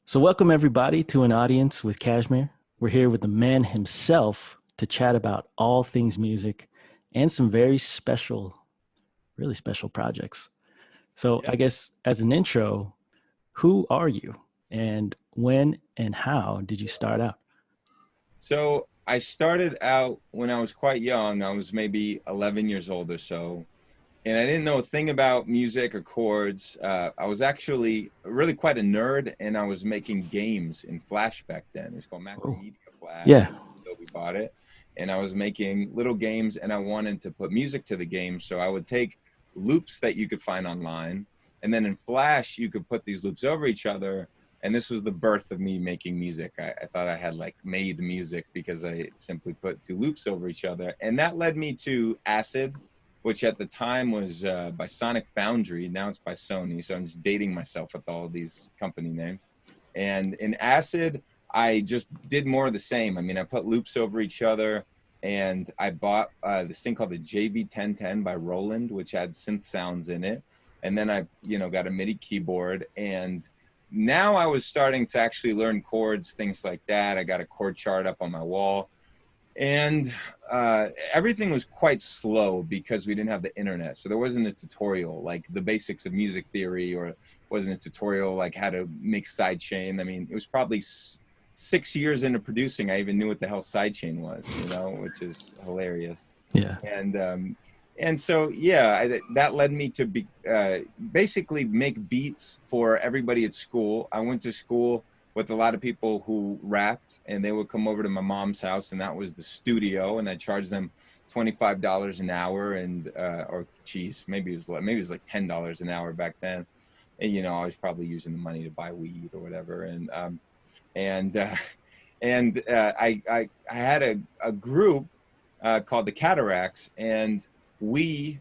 So, welcome everybody to an audience with Kashmir. We're here with the man himself to chat about all things music and some very special, really special projects. So, Yeah. I guess as an intro, who are you and when and how did you start out? So I started out when I was quite young. I was maybe 11 years old or so. And I didn't know a thing about music or chords. I was actually really quite a nerd, and I was making games in Flash back then. It was called Oh, Macromedia Flash. yeah. I we bought it. And I was making little games, and I wanted to put music to the game. So I would take loops that you could find online. And then in Flash, you could put these loops over each other. And this was the birth of me making music. I thought I had like made music because I simply put two loops over each other. And that led me to Acid, which at the time was by Sonic Foundry. Now it's by Sony. So I'm just dating myself with all these company names. And in Acid, I just did more of the same. I mean, I put loops over each other, and I bought this thing called the JB1010 by Roland, which had synth sounds in it. And then I, got a MIDI keyboard. And now I was starting to actually learn chords, things like that. I got a chord chart up on my wall. And everything was quite slow because we didn't have the internet. So there wasn't a tutorial like the basics of music theory, or wasn't a tutorial like how to make sidechain. I mean, it was probably 6 years into producing, I even knew what the hell sidechain was, which is hilarious. Yeah. And so, yeah, that led me to basically make beats for everybody at school. I went to school with a lot of people who rapped, and they would come over to my mom's house, and that was the studio, and I charged them $25 an hour, and or geez, maybe it was like $10 an hour back then. And I was probably using the money to buy weed or whatever. And uh, I had a group called the Cataracts, and we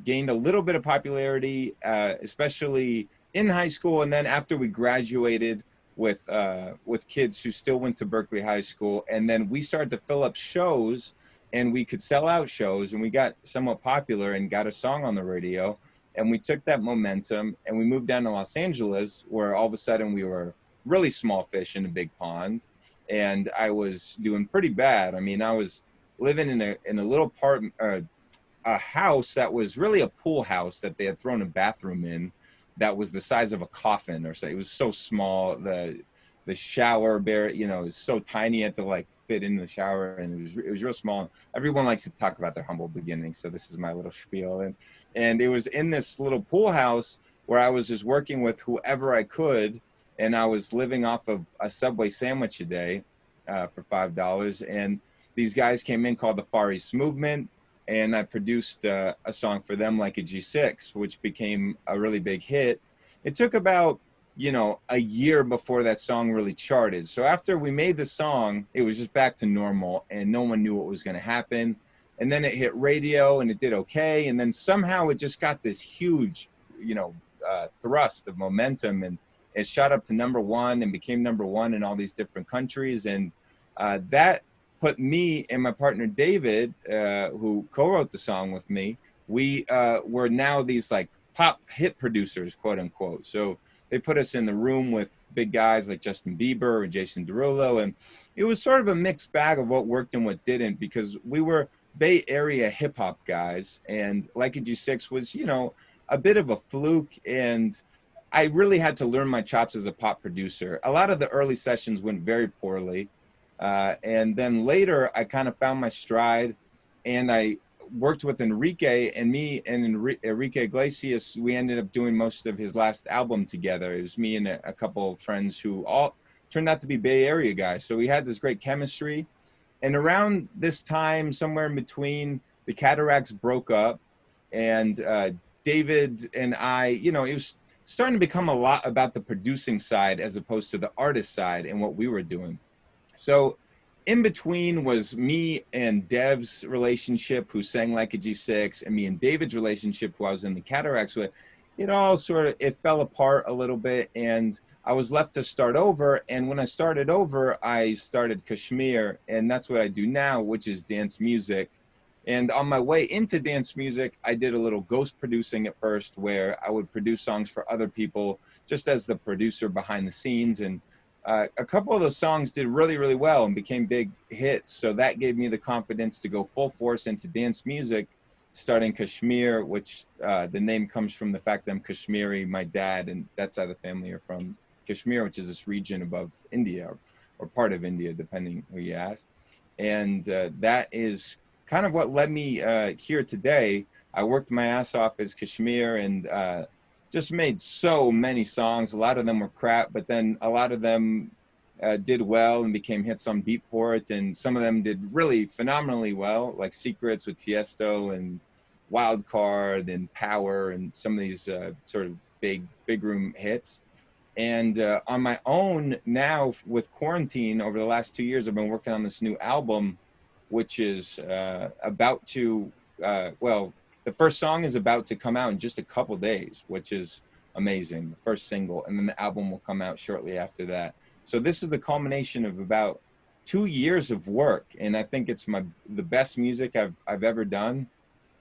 gained a little bit of popularity, especially in high school, and then after we graduated with kids who still went to Berkeley High School, and then we started to fill up shows, and we could sell out shows, and we got somewhat popular and got a song on the radio, and we took that momentum and we moved down to Los Angeles, where all of a sudden we were really small fish in a big pond, and I was doing pretty bad. I mean, I was living in a little apartment, a house that was really a pool house that they had thrown a bathroom in, that was the size of a coffin or so. It was so small. The shower is so tiny. You had to like fit in the shower, and it was real small. Everyone likes to talk about their humble beginnings, so this is my little spiel. And it was in this little pool house where I was just working with whoever I could, and I was living off of a Subway sandwich a day for $5. And these guys came in called the Far East Movement, and I produced a song for them, like a G6, which became a really big hit. It took about, a year before that song really charted. So after we made the song, it was just back to normal, and no one knew what was going to happen. And then it hit radio, and it did okay. And then somehow it just got this huge, thrust of momentum, and it shot up to #1 and became #1 in all these different countries. And that put me and my partner David, who co-wrote the song with me, we were now these like pop hit producers, quote unquote. So they put us in the room with big guys like Justin Bieber or Jason Derulo, and it was sort of a mixed bag of what worked and what didn't, because we were Bay Area hip hop guys, and Like a G6 was, a bit of a fluke, and I really had to learn my chops as a pop producer. A lot of the early sessions went very poorly. And then later, I kind of found my stride, and I worked with Enrique, and me and Enrique Iglesias, we ended up doing most of his last album together. It was me and a couple of friends who all turned out to be Bay Area guys. So we had this great chemistry. And around this time, somewhere in between, the Cataracts broke up, and David and I, it was starting to become a lot about the producing side as opposed to the artist side and what we were doing. So in between was me and Dev's relationship, who sang Like a G6, and me and David's relationship, who I was in the Cataracts with. It all it fell apart a little bit, and I was left to start over. And when I started over, I started Kashmir, and that's what I do now, which is dance music. And on my way into dance music, I did a little ghost producing at first, where I would produce songs for other people just as the producer behind the scenes. And a couple of those songs did really, really well and became big hits. So that gave me the confidence to go full force into dance music, starting Kashmir, which the name comes from the fact that I'm Kashmiri. My dad and that side of the family are from Kashmir, which is this region above India, or part of India, depending who you ask. And that is kind of what led me here today. I worked my ass off as Kashmir and just made so many songs. A lot of them were crap, but then a lot of them did well and became hits on Beatport, and some of them did really phenomenally well, like Secrets with Tiesto and Wild Card and Power and some of these sort of big room hits. And on my own now with quarantine over the last 2 years, I've been working on this new album, which is about to, well, the first song is about to come out in just a couple days, which is amazing, the first single, and then the album will come out shortly after that. So this is the culmination of about 2 years of work, and I think it's the best music I've ever done,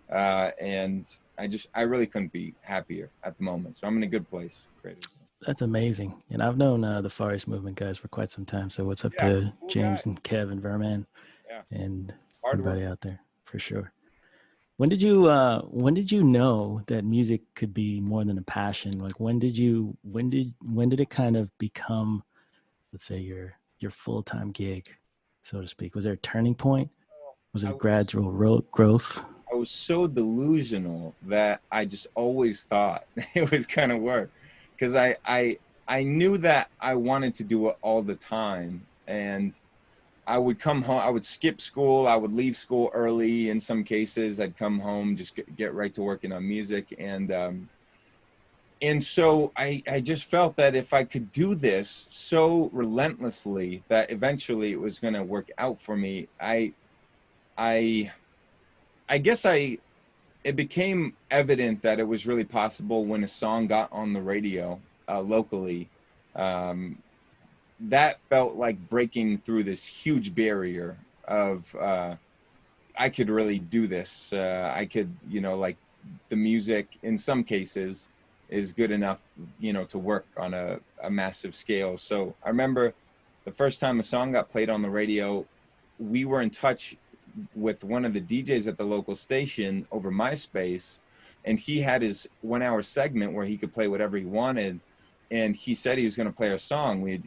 and I really couldn't be happier at the moment. So I'm in a good place creatively. That's amazing. And I've known the Far East Movement guys for quite some time. So what's up Yeah, to cool James guy. and Kev and Verman Yeah, and hard work. everybody out there for sure. When did you know that music could be more than a passion? Like when did it kind of become, let's say, your full-time gig, so to speak? Was there a turning point? Was it I a was gradual growth? I was so delusional that I just always thought it was gonna work, because I knew that I wanted to do it all the time, and I would come home, I would skip school, I would leave school early in some cases. I'd come home, just get right to working on music, and so I just felt that if I could do this so relentlessly that eventually it was gonna work out for me. I I guess it became evident that it was really possible when a song got on the radio locally. Um, that felt like breaking through this huge barrier of I could really do this. I could, like the music in some cases is good enough, to work on a massive scale. So I remember the first time a song got played on the radio, we were in touch with one of the DJs at the local station over MySpace, and he had his 1 hour segment where he could play whatever he wanted. And he said he was going to play our song. We'd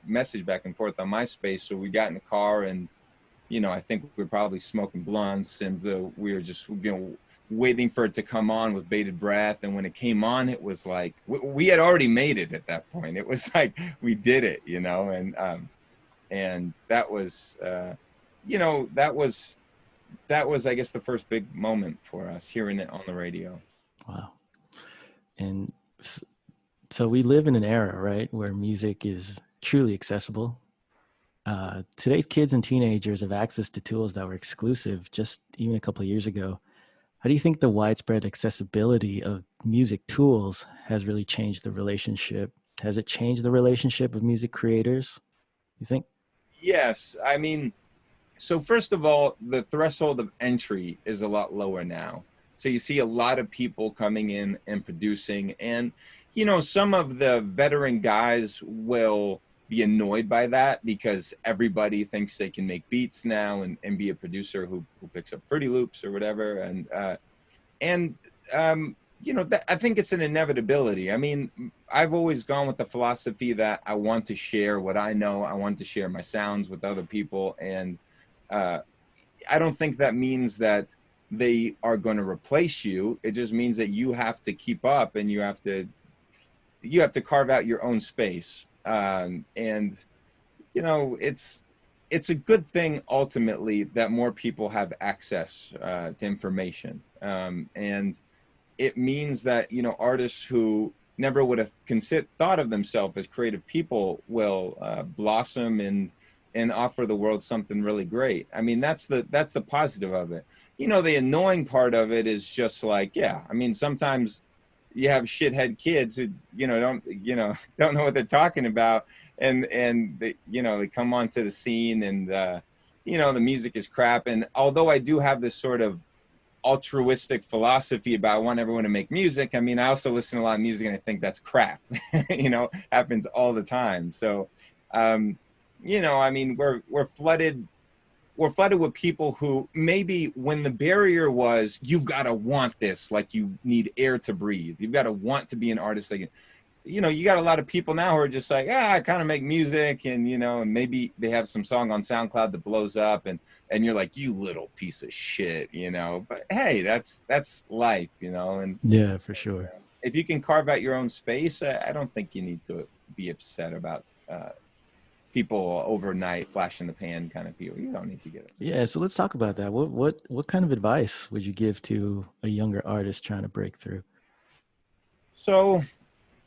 messaged back and forth on MySpace. So we got in the car, and, I think we were probably smoking blunts, and we were just, waiting for it to come on with bated breath. And when it came on, it was like, we had already made it at that point. It was like, we did it, and that was, that was, I guess, the first big moment for us, hearing it on the radio. Wow. And so we live in an era, right, where music is truly accessible. Today's kids and teenagers have access to tools that were exclusive just even a couple of years ago. How do you think the widespread accessibility of music tools has really changed the relationship? Has it changed the relationship of music creators, you think? Yes. I mean, so first of all, the threshold of entry is a lot lower now. So you see a lot of people coming in and producing, and, some of the veteran guys will be annoyed by that because everybody thinks they can make beats now and be a producer who picks up Fruity Loops or whatever. And I think it's an inevitability. I mean, I've always gone with the philosophy that I want to share what I know. I want to share my sounds with other people. And I don't think that means that they are going to replace you. It just means that you have to keep up, and you have to carve out your own space. And it's a good thing ultimately that more people have access to information. And it means that, artists who never would have thought of themselves as creative people will blossom and offer the world something really great. I mean, that's the positive of it. The annoying part of it is just like, yeah, I mean, sometimes you have shithead kids who, don't know what they're talking about. And they, they come onto the scene, and you know, the music is crap. And although I do have this sort of altruistic philosophy about I want everyone to make music, I mean, I also listen to a lot of music and I think that's crap. You know, happens all the time. So, you know, I mean, we're flooded with people who maybe when the barrier was, you've got to want this, like you need air to breathe. You've got to want to be an artist. Like, you know, you got a lot of people now who are just like, I kind of make music, and, you know, and maybe they have some song on SoundCloud that blows up, and you're like, you little piece of shit, you know, but hey, that's life, you know. And Yeah, for sure. if you can carve out your own space, I don't think you need to be upset about, people overnight flash in the pan kind of people. You don't need to get upset. Yeah, so let's talk about that. What kind of advice would you give to a younger artist trying to break through? So,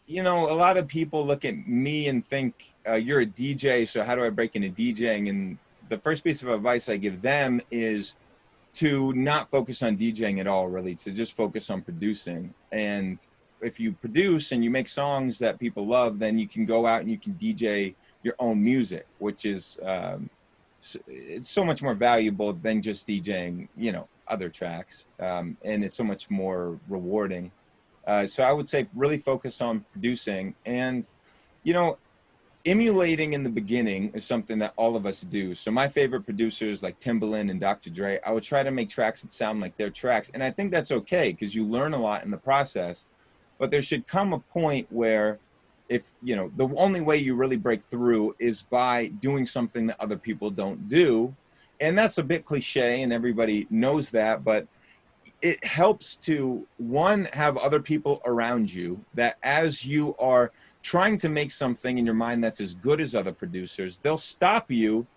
you know, a lot of people look at me and think, you're a DJ, so how do I break into DJing? And the first piece of advice I give them is to not focus on DJing at all, really, to just focus on producing. And if you produce and you make songs that people love, then you can go out and you can DJ your own music, which is it's so much more valuable than just DJing, you know, other tracks, and it's so much more rewarding. So I would say really focus on producing, and, you know, emulating in the beginning is something that all of us do. So my favorite producers like Timbaland and Dr. Dre, I would try to make tracks that sound like their tracks, and I think that's okay because you learn a lot in the process. But there should come a point where, if, you know, the only way you really break through is by doing something that other people don't do. And that's a bit cliche and everybody knows that, but it helps to, one, have other people around you that as you are trying to make something in your mind that's as good as other producers, they'll stop you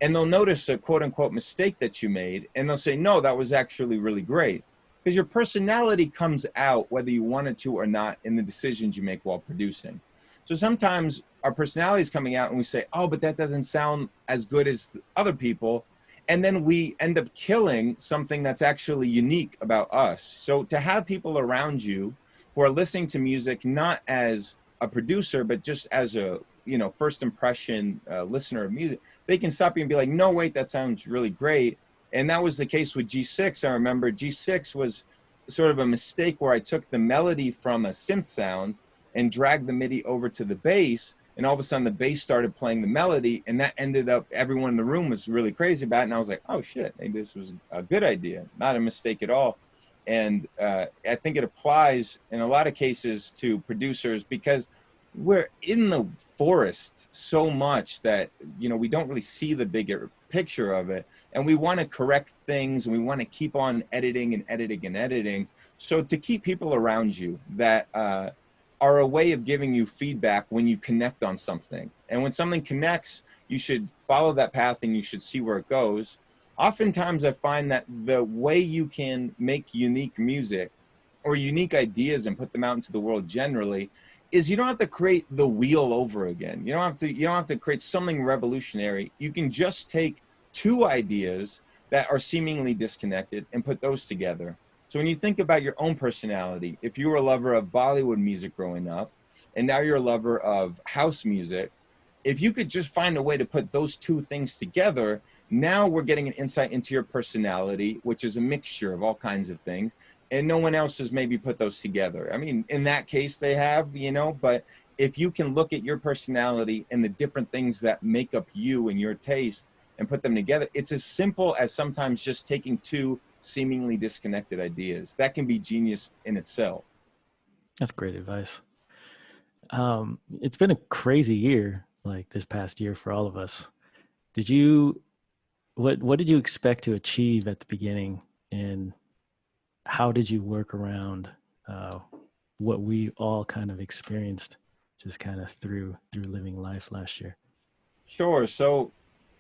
and they'll notice a quote unquote mistake that you made. And they'll say, no, that was actually really great. Because your personality comes out whether you wanted to or not in the decisions you make while producing. So sometimes our personality is coming out and we say, oh, but that doesn't sound as good as other people. And then we end up killing something that's actually unique about us. So to have people around you who are listening to music, not as a producer, but just as a, you know, first impression listener of music, they can stop you and be like, no, wait, that sounds really great. And that was the case with G6. I remember G6 was sort of a mistake where I took the melody from a synth sound and dragged the MIDI over to the bass, and all of a sudden the bass started playing the melody, and that ended up, everyone in the room was really crazy about it, and I was like, oh shit, maybe this was a good idea, not a mistake at all. And I think it applies in a lot of cases to producers because we're in the forest so much that, you know, we don't really see the bigger picture of it, and we want to correct things, and we want to keep on editing and editing and editing. So to keep people around you that are a way of giving you feedback when you connect on something. And when something connects, you should follow that path and you should see where it goes. Oftentimes I find that the way you can make unique music or unique ideas and put them out into the world generally is you don't have to create the wheel over again. You don't have to create something revolutionary. You can just take two ideas that are seemingly disconnected and put those together. So when you think about your own personality, if you were a lover of Bollywood music growing up, and now you're a lover of house music, if you could just find a way to put those two things together, now we're getting an insight into your personality, which is a mixture of all kinds of things, and no one else has maybe put those together. I mean, in that case they have, you know, but if you can look at your personality and the different things that make up you and your taste and put them together, it's as simple as sometimes just taking two seemingly disconnected ideas. That can be genius in itself. That's great advice. It's been a crazy year, like this past year for all of us. Did you, what did you expect to achieve at the beginning, and how did you work around what we all kind of experienced just kind of through living life last year? Sure. So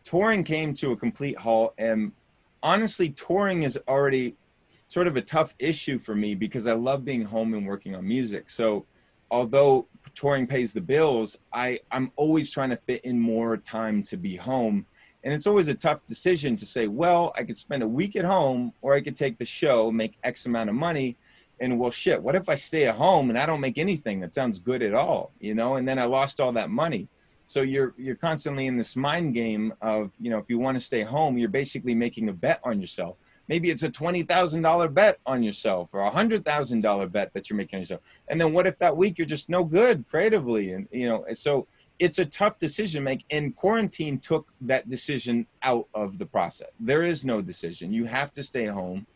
touring came to a complete halt, and honestly, touring is already sort of a tough issue for me because I love being home and working on music. So although touring pays the bills, I'm always trying to fit in more time to be home. And it's always a tough decision to say, well, I could spend a week at home, or I could take the show, make X amount of money. And well, shit, what if I stay at home and I don't make anything that sounds good at all, you know? And then I lost all that money. So you're constantly in this mind game of, you know, if you want to stay home, you're basically making a bet on yourself. Maybe it's a $20,000 bet on yourself, or a $100,000 bet that you're making on yourself. And then what if that week you're just no good creatively? And, you know, so it's a tough decision to make. And quarantine took that decision out of the process. There is no decision. You have to stay home.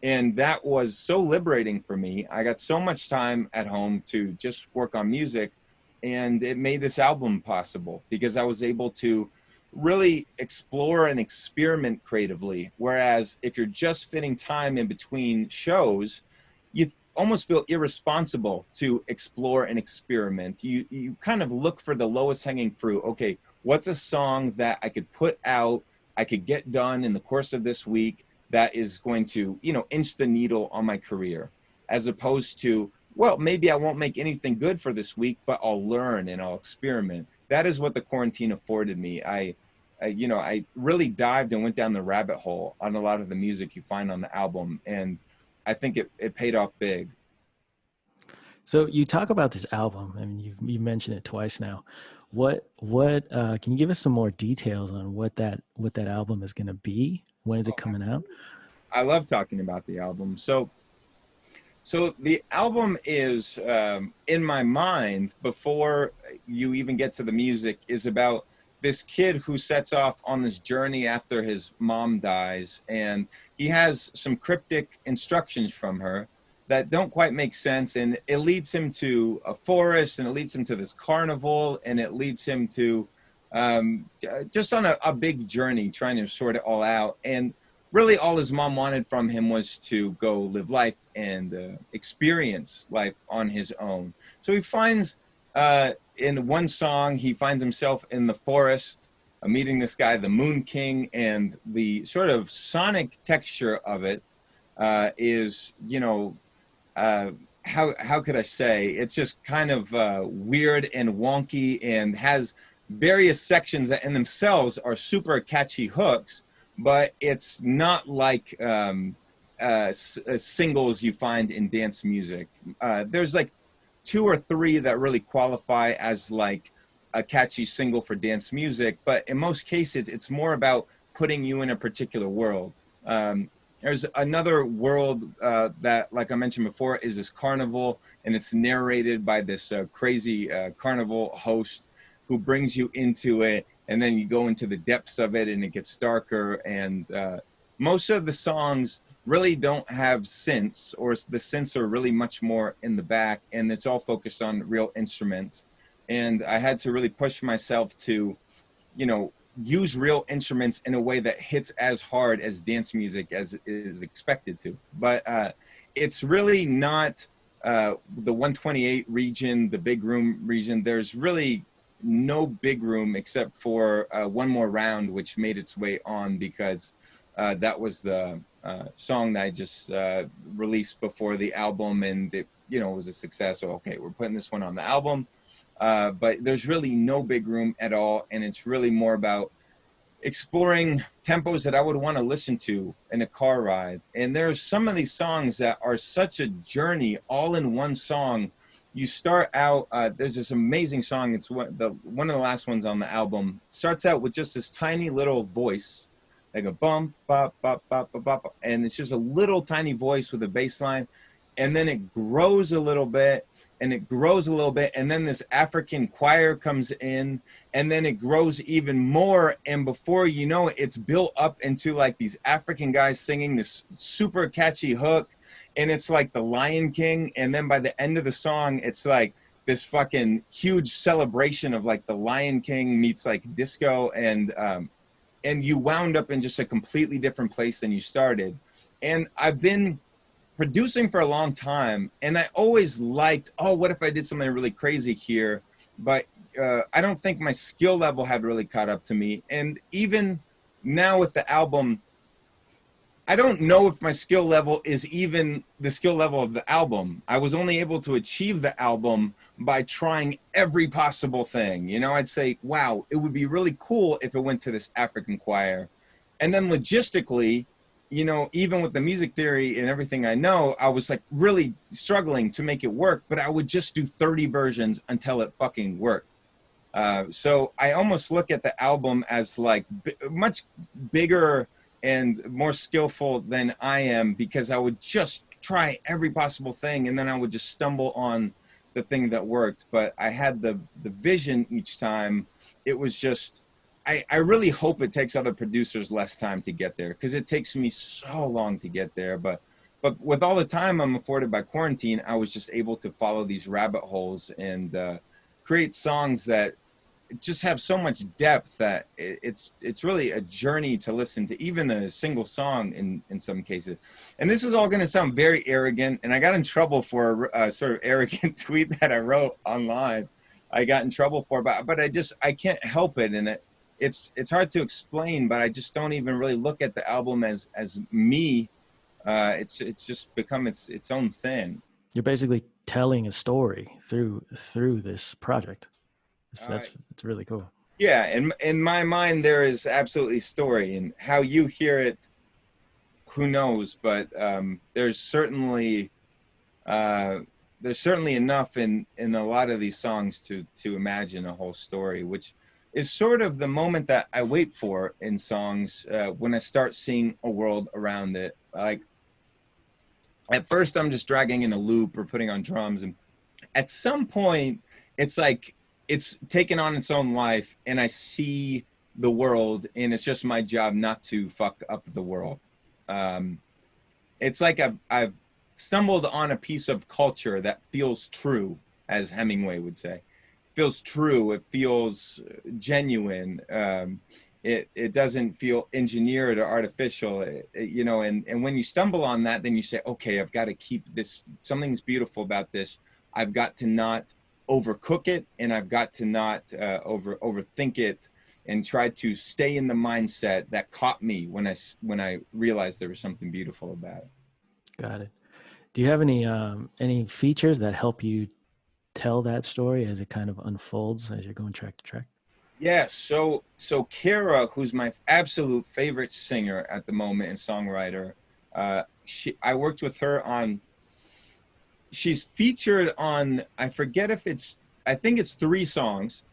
And that was so liberating for me. I got so much time at home to just work on music. And it made this album possible because I was able to really explore and experiment creatively. Whereas if you're just fitting time in between shows, you almost feel irresponsible to explore and experiment. You kind of look for the lowest hanging fruit. Okay, what's a song that I could put out, I could get done in the course of this week that is going to, you know, inch the needle on my career, as opposed to, well, maybe I won't make anything good for this week, but I'll learn and I'll experiment. That is what the quarantine afforded me. I really dived and went down the rabbit hole on a lot of the music you find on the album. And I think it paid off big. So you talk about this album, I mean, you mentioned it twice now. What can you give us some more details on what that album is going to be? When is it coming out? I love talking about the album. So the album is, in my mind, before you even get to the music, is about this kid who sets off on this journey after his mom dies. And he has some cryptic instructions from her that don't quite make sense. And it leads him to a forest, and it leads him to this carnival, and it leads him to just on a big journey trying to sort it all out. And really all his mom wanted from him was to go live life and experience life on his own. So he finds, in one song, he finds himself in the forest, meeting this guy, the Moon King, and the sort of sonic texture of it is, you know, how could I say? It's just kind of weird and wonky, and has various sections that in themselves are super catchy hooks, but it's not like singles you find in dance music. There's like 2 or 3 that really qualify as like a catchy single for dance music, but in most cases, it's more about putting you in a particular world. There's another world that, like I mentioned before, is this carnival, and it's narrated by this crazy carnival host who brings you into it, and then you go into the depths of it, and it gets darker. And most of the songs really don't have synths, or the synths are really much more in the back, and it's all focused on real instruments. And I had to really push myself to, you know, use real instruments in a way that hits as hard as dance music as is expected to. But it's really not the 128 region, the big room region. There's really no big room except for One More Round, which made its way on because that was the song that I just released before the album, and it, you know, was a success. So, okay, we're putting this one on the album. But there's really no big room at all, and it's really more about exploring tempos that I would want to listen to in a car ride. And there's some of these songs that are such a journey all in one song. You start out, there's this amazing song, it's one of the last ones on the album, starts out with just this tiny little voice, like a bump, bop, bop, bop, bop, bop, and it's just a little tiny voice with a bass line, and then it grows a little bit, and it grows a little bit, and then this African choir comes in, and then it grows even more, and before you know it, it's built up into like these African guys singing this super catchy hook, and it's like the Lion King, and then by the end of the song, it's like this fucking huge celebration of like the Lion King meets like disco, and you wound up in just a completely different place than you started. And I've been producing for a long time, and I always liked, oh, what if I did something really crazy here? But I don't think my skill level had really caught up to me. And even now with the album, I don't know if my skill level is even the skill level of the album. I was only able to achieve the album by trying every possible thing. You know, I'd say, wow, it would be really cool if it went to this African choir. And then logistically, you know, even with the music theory and everything I know, I was like really struggling to make it work, but I would just do 30 versions until it fucking worked. So I almost look at the album as like much bigger and more skillful than I am, because I would just try every possible thing and then I would just stumble on the thing that worked. But I had the vision each time. It was just, I really hope it takes other producers less time to get there, because it takes me so long to get there. But with all the time I'm afforded by quarantine, I was just able to follow these rabbit holes and create songs that just have so much depth that it's really a journey to listen to, even a single song in some cases. And this is all going to sound very arrogant, and I got in trouble for a sort of arrogant tweet that I wrote online. I got in trouble for, but I can't help it, and it's hard to explain, but I just don't even really look at the album as me. It's just become its own thing. You're basically telling a story through this project. It's really cool. Yeah, in my mind, there is absolutely story, and how you hear it, who knows? But there's certainly enough in a lot of these songs to imagine a whole story, which is sort of the moment that I wait for in songs when I start seeing a world around it. Like, at first, I'm just dragging in a loop or putting on drums, and at some point, it's like it's taken on its own life, and I see the world, and it's just my job not to fuck up the world. It's like I've stumbled on a piece of culture that feels true, as Hemingway would say. Feels true. It feels genuine. It doesn't feel engineered or artificial, you know. And when you stumble on that, then you say, okay, I've got to keep this. Something's beautiful about this. I've got to not overcook it, and I've got to not overthink it, and try to stay in the mindset that caught me when I realized there was something beautiful about it. Got it. Do you have any features that help you tell that story as it kind of unfolds as you're going track to track? Yeah, so Kara, who's my absolute favorite singer at the moment and songwriter, I worked with her on. She's featured on, I think it's 3 songs,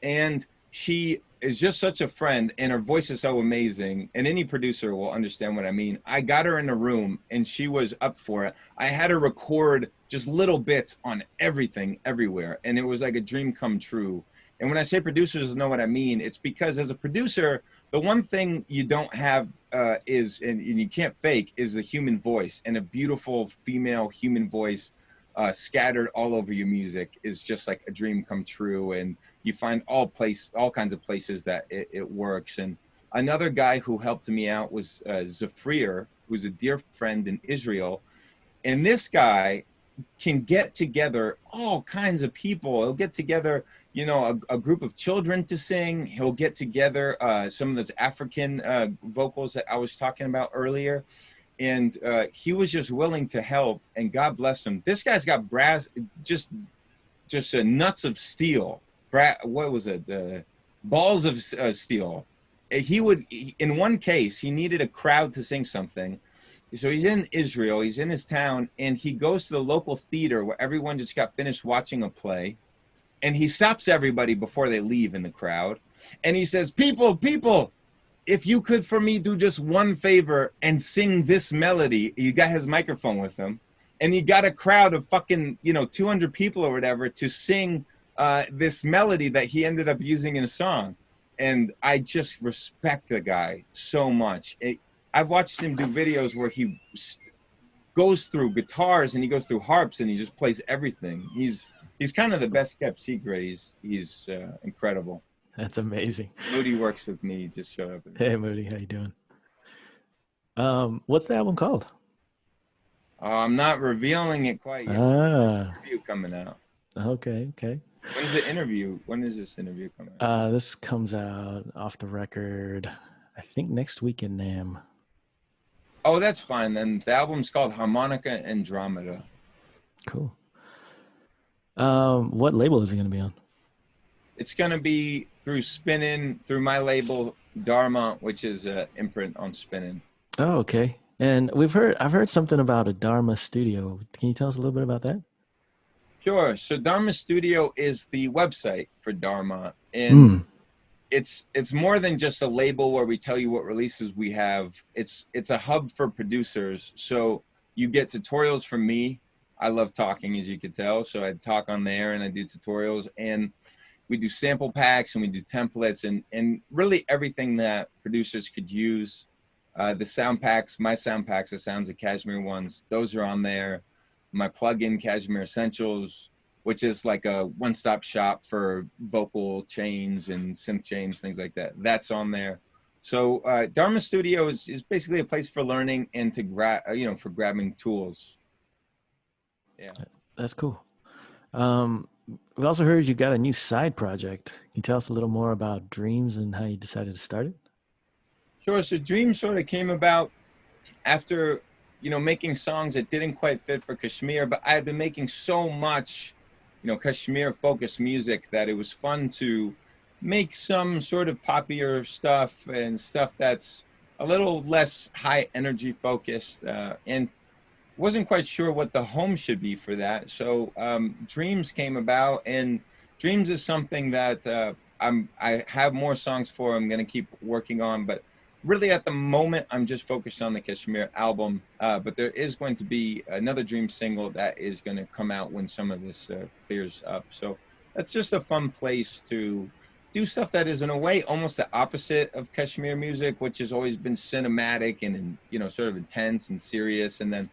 and she is just such a friend, and her voice is so amazing, and any producer will understand what I mean. I got her in a room, and she was up for it. I had her record just little bits on everything, everywhere, and it was like a dream come true. And when I say producers know what I mean, it's because as a producer, the one thing you don't have is, and you can't fake, is the human voice. And a beautiful female human voice scattered all over your music is just like a dream come true. And you find all kinds of places that it works. And another guy who helped me out was Zafrir, who's a dear friend in Israel. And this guy can get together all kinds of people. He'll get together, you know, a group of children to sing. He'll get together some of those African vocals that I was talking about earlier. And he was just willing to help, and God bless him. This guy's got brass, just nuts of steel. What was it? Balls of steel. In one case, he needed a crowd to sing something. So he's in Israel, he's in his town, and he goes to the local theater where everyone just got finished watching a play. And he stops everybody before they leave in the crowd. And he says, people, if you could for me do just one favor and sing this melody. He got his microphone with him. And he got a crowd of fucking, 200 people or whatever to sing this melody that he ended up using in a song. And I just respect the guy so much. I've watched him do videos where he goes through guitars and he goes through harps and he just plays everything. He's kind of the best kept secret. He's incredible. That's amazing. Moody works with me. Just showed up. Hey Moody, how you doing? What's the album called? I'm not revealing it quite yet. Interview coming out. Okay. When's the interview? When is this interview coming out? This comes out off the record, I think next week in NAMM. Oh, that's fine then. The album's called Harmonica Andromeda. Cool. What label is it going to be on? It's going to be through Spinnin', through my label Dharma, which is an imprint on Spinnin'. Oh, okay. And I've heard something about a Dharma studio. Can you tell us a little bit about that? Sure. So Dharma Studio is the website for Dharma, and Mm, it's more than just a label where we tell you what releases we have. It's a hub for producers. So you get tutorials from me. I love talking, as you could tell. So I talk on there and I do tutorials, and we do sample packs and we do templates and really everything that producers could use. The sound packs, my sound packs, the Sounds of Kashmir ones, those are on there. My plugin Kashmir Essentials, which is like a one-stop shop for vocal chains and synth chains, things like that. That's on there. So Dharma Studio is basically a place for learning and to for grabbing tools. Yeah. that's cool. Um, we also heard you got a new side project. Can you tell us a little more about Dreams and how you decided to start it? Sure. So Dream sort of came about after, making songs that didn't quite fit for Kashmir, but I had been making so much, Kashmir focused music that it was fun to make some sort of poppier stuff and stuff that's a little less high energy focused, and wasn't quite sure what the home should be for that. So Dreams came about, and Dreams is something that I have more songs for. I'm going to keep working on, but really at the moment I'm just focused on the Kashmir album. But there is going to be another Dream single that is going to come out when some of this clears up. So that's just a fun place to do stuff that is in a way almost the opposite of Kashmir music, which has always been cinematic and sort of intense and serious, and then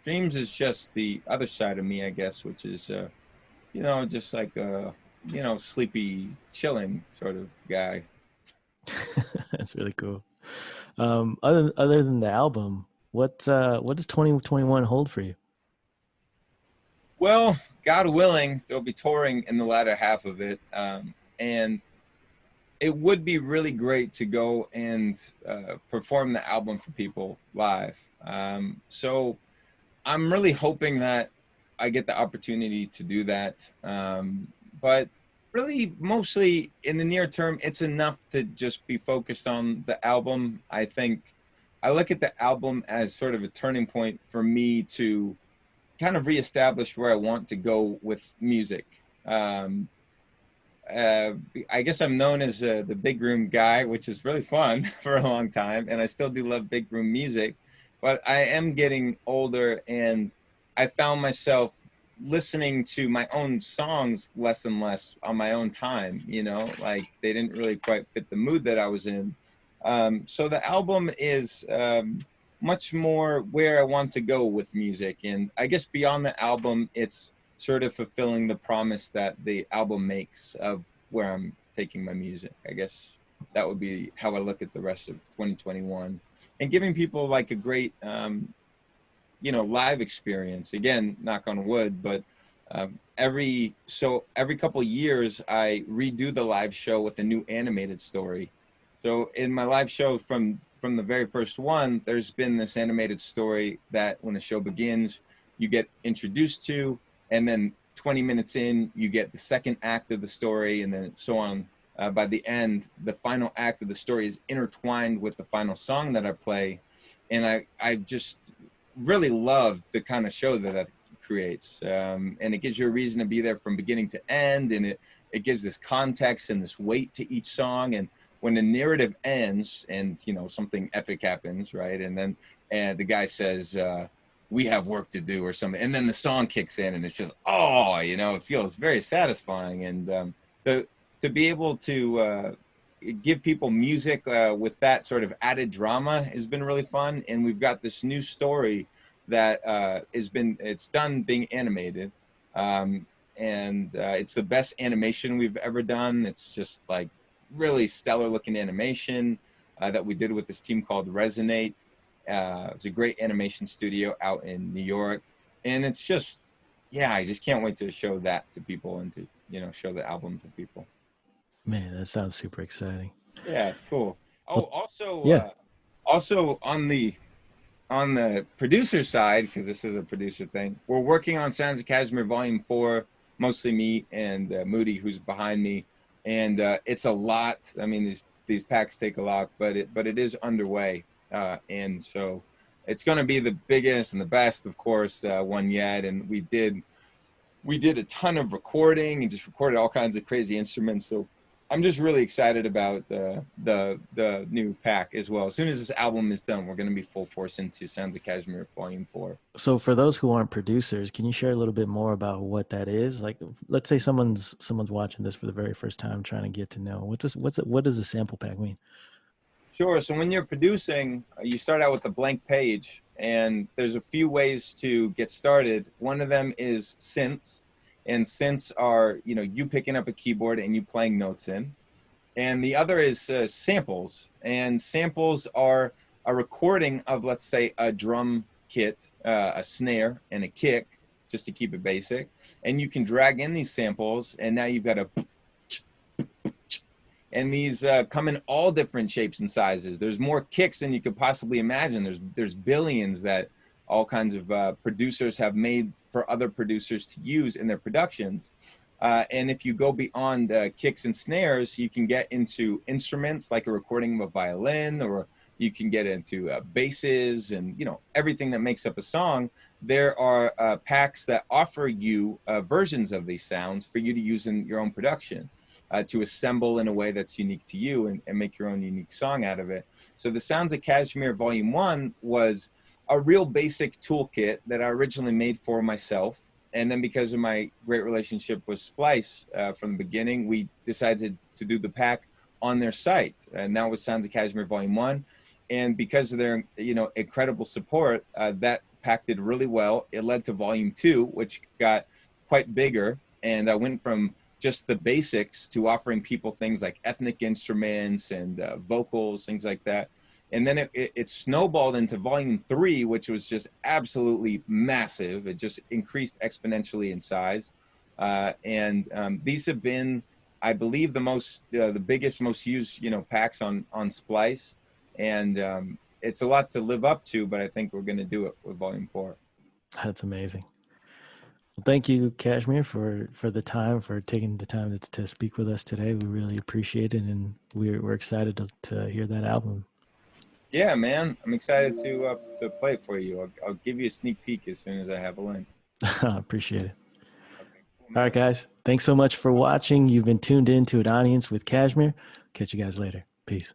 Dreams is just the other side of me, I guess, which is, just like a, sleepy, chilling sort of guy. That's really cool. Other than the album, what does 2021 hold for you? Well, God willing, they'll be touring in the latter half of it. And it would be really great to go and perform the album for people live. So I'm really hoping that I get the opportunity to do that. But really, mostly in the near term, it's enough to just be focused on the album. I think I look at the album as sort of a turning point for me to kind of reestablish where I want to go with music. Um, I guess I'm known as the big room guy, which is really fun for a long time, and I still do love big room music. But I am getting older, and I found myself listening to my own songs less and less on my own time. Like they didn't really quite fit the mood that I was in. So the album is much more where I want to go with music, and I guess beyond the album, it's sort of fulfilling the promise that the album makes of where I'm taking my music. I guess that would be how I look at the rest of 2021, and giving people like a great, live experience. Again, knock on wood, but every couple of years, I redo the live show with a new animated story. So in my live show from the very first one, there's been this animated story that when the show begins, you get introduced to, and then 20 minutes in, you get the second act of the story, and then so on. By the end, the final act of the story is intertwined with the final song that I play. And I just really love the kind of show that creates. And it gives you a reason to be there from beginning to end. And it gives this context and this weight to each song. And when the narrative ends and, something epic happens, right? And then the guy says, we have work to do or something. And then the song kicks in and it's just, it feels very satisfying. And to be able to give people music with that sort of added drama has been really fun. And we've got this new story that it's done being animated. And it's the best animation we've ever done. It's just like really stellar looking animation that we did with this team called Resonate. It's a great animation studio out in New York. And it's just, I just can't wait to show that to people and to, show the album to people. Man, that sounds super exciting. Yeah, it's cool. Oh, Well, also, yeah. also on the producer side, because this is a producer thing, we're working on Sounds of Kashmir Volume 4, mostly me and Moody, who's behind me. And it's a lot. I mean, these packs take a lot, but it is underway. And so it's going to be the biggest and the best, of course, one yet. And we did we did a ton of recording and just recorded all kinds of crazy instruments. So I'm just really excited about the new pack as well. As soon as this album is done, we're going to be full force into Sounds of Kashmir Volume 4. So for those who aren't producers, can you share a little bit more about what that is? Like, let's say someone's watching this for the very first time, trying to get to know what does a sample pack mean? Sure. So when you're producing, you start out with a blank page, and there's a few ways to get started. One of them is synths, and synths are, you picking up a keyboard and you playing notes in. And the other is samples, and samples are a recording of, let's say, a drum kit, a snare, and a kick, just to keep it basic. And you can drag in these samples, and now you've got a and these come in all different shapes and sizes. There's more kicks than you could possibly imagine. There's billions that all kinds of producers have made for other producers to use in their productions. And if you go beyond kicks and snares, you can get into instruments like a recording of a violin, or you can get into basses and everything that makes up a song. There are packs that offer you versions of these sounds for you to use in your own production. To assemble in a way that's unique to you and make your own unique song out of it. So the Sounds of Kashmir Volume 1 was a real basic toolkit that I originally made for myself. And then because of my great relationship with Splice from the beginning, we decided to do the pack on their site. And that was Sounds of Kashmir Volume 1. And because of their incredible support, that pack did really well. It led to Volume 2, which got quite bigger. And I went from just the basics to offering people things like ethnic instruments and vocals, things like that. And then it snowballed into Volume 3, which was just absolutely massive. It just increased exponentially in size. These have been, I believe, the biggest, most used, packs on Splice. And it's a lot to live up to, but I think we're going to do it with Volume 4. That's amazing. Well, thank you, Kashmir, for taking the time to speak with us today. We really appreciate it, and we're excited to hear that album. Yeah, man, I'm excited to play it for you. I'll give you a sneak peek as soon as I have a link. I appreciate it. Okay, cool, All right, guys. Thanks so much for watching. You've been tuned in to An Audience with Kashmir. Catch you guys later. Peace.